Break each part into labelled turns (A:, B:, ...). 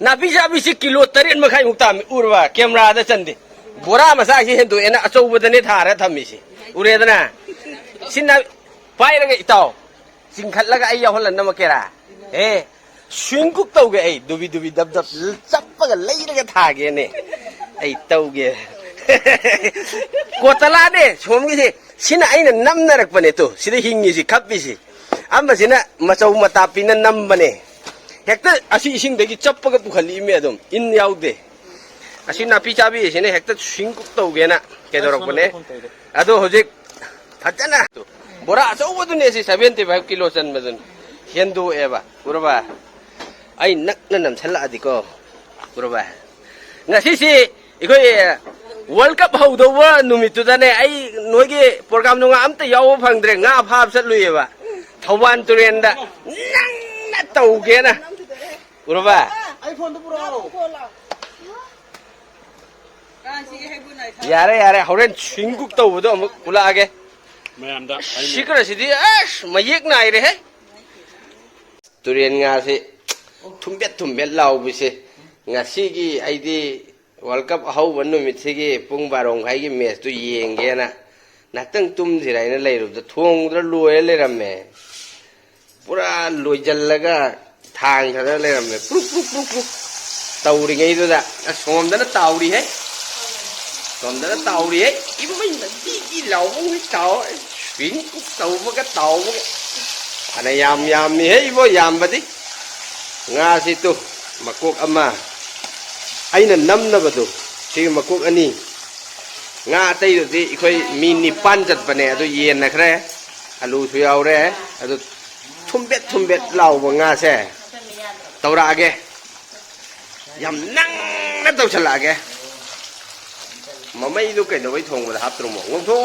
A: nabi jabi si kilo tarin makai muktam urwa camera ada candi bora masa si hendu ena achau badane thara thammi si ure dana sinna pai raga itau singkhat laga ai yaw halan na makera swing cook tau ge ai dubi dubi dab dab chappa ga lei raga thage ne ai tau ge kotala ne som gi si sina aina namnarak bane to sida hingi si khappi si amba sina machau mata pina nambane hekta asi ising degi chappa ga pukhali me adum in yaude asi napi chabi sine hekta swing cook tau ge na kedorok bane ado hojik thajana to bora achau bodu ne si 75 kilo san mazun hendu eba urba ai nak nam chala adiko urba ngasi si ikoi World Cup haudo wa numitu dane ai noige program nunga amta yaw phangdre nga phap sat luiba Thauban turen da nang na tauge na urba
B: iPhone to pura
A: yare yare horen chinguk tawdo amuk ula age
C: mayamda
A: shikra sidi ash mayek na ire he turen nga se thumbet law bise nga sigi aidi World Cup hau banu mitsigi pung barong khai gi match tu yenge na natang tum sirai na leiru da thong dra loe le ramme pura loijal laga thang thada le ramme pruk tauri ngai do da som da na tauri he imai na di law bung hi taw swing taw ma ka taw ana yam ni he ibo yam badi nga si tu makok ama aina namnabado si makok ani nga tay do di ikoi mini pan jat bane ado yen na khre alu su yaw re ado thumbet law ba nga se tawra age yam nang na taw chala age mamai do kai do bai thong ba hap tru mo ngom tho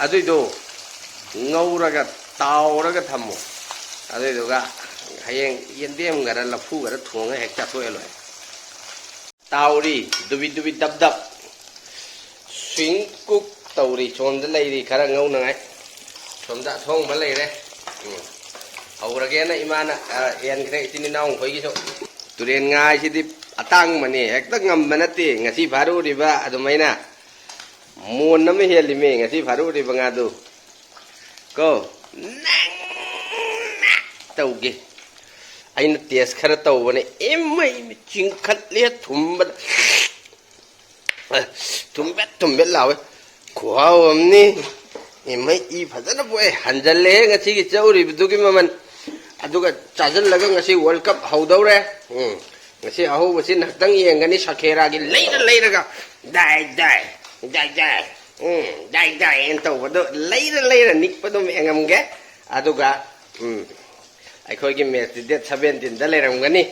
A: ado do ngauraga tawraga thammo ado do ga hayeng yendem gara lafu gara thonga hek cha so eloi tauri dubi dab dab swing cook tauri chomda leiri khara ngau nangai chomda thong ba leire aurage na imana en khre itini naung khoi gi so turen ngai si di atang mani hekta ngam banate ngasi baru riba adumaina mon na me heli me ngasi baru riba ngadu ko nang tauge aina tes khara taw bane emai chingkhat le thumbet lawe khwaw amni emai I phajana boy hanjalle ngasi gi chauri bidugi maman aduga chajal laga ngasi World Cup haudore ngasi aho basin hatang yengani sakhera gi leira ga dai entaw bodo leira nikpado me ngam ge aduga ꯑꯩꯈꯣꯏꯒꯤ ꯃꯦꯠꯁꯇꯤ date 17ꯗ ꯂꯩꯔꯝꯒꯅꯤ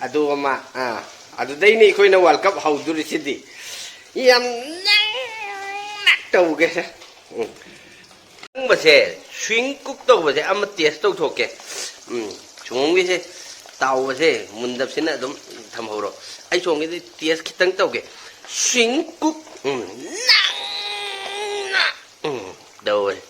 A: ꯑꯗꯨꯒ ꯑꯗꯨꯗꯩꯅꯤ ꯑꯩꯈꯣꯏꯅ world cup ꯍꯧꯗꯣꯔꯤꯁꯤꯗꯤ ꯌꯥꯝ ꯇꯧꯒꯦ ꯕꯁꯦ swing cook ꯇꯧꯕꯁꯦ ꯑꯃ test ꯇꯧꯊꯣꯛꯀꯦ ꯁꯣꯝꯒꯤꯁꯦ ꯇꯥꯎꯕꯁꯦ ꯃꯨꯟꯗꯕꯁꯤꯅ ꯑꯗꯨꯝ ꯊꯝꯍꯧꯔꯣ ꯑꯩ ꯁꯣꯝꯒꯤꯗꯤ ꯇꯦꯁ ꯈꯤꯇꯪ ꯇꯧꯒꯦ swing cook